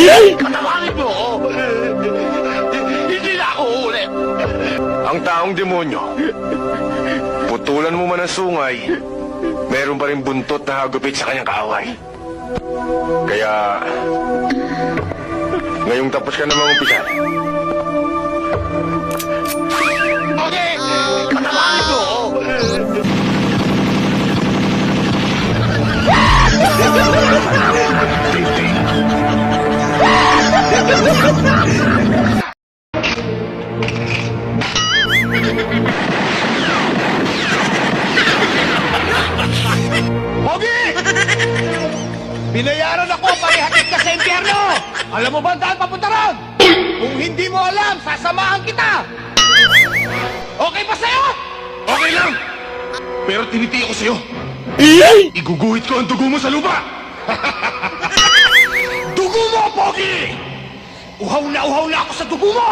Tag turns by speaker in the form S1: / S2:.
S1: Patawagin mo ako! Hindi na ako ulit!
S2: Ang taong demonyo, putulan mo man ang sungay, meron pa rin buntot na hagupit sa kanyang kaaway. Kaya, ngayong tapos ka na mangumpisan,
S1: Okay! Patawagin mo ako!
S3: Pogi! Binayaran ako para ihatid ka sa impyerno! Alam mo ba ang daan papunta ron? Kung hindi mo alam, sasamahan kita! Okay ba sa'yo?
S2: okay lang! Pero tinitiyak ko sa'yo, iguguhit ko ang dugo mo sa lupa!
S3: Dugo mo, Pogi! Uhaw na ako sa dugo mo!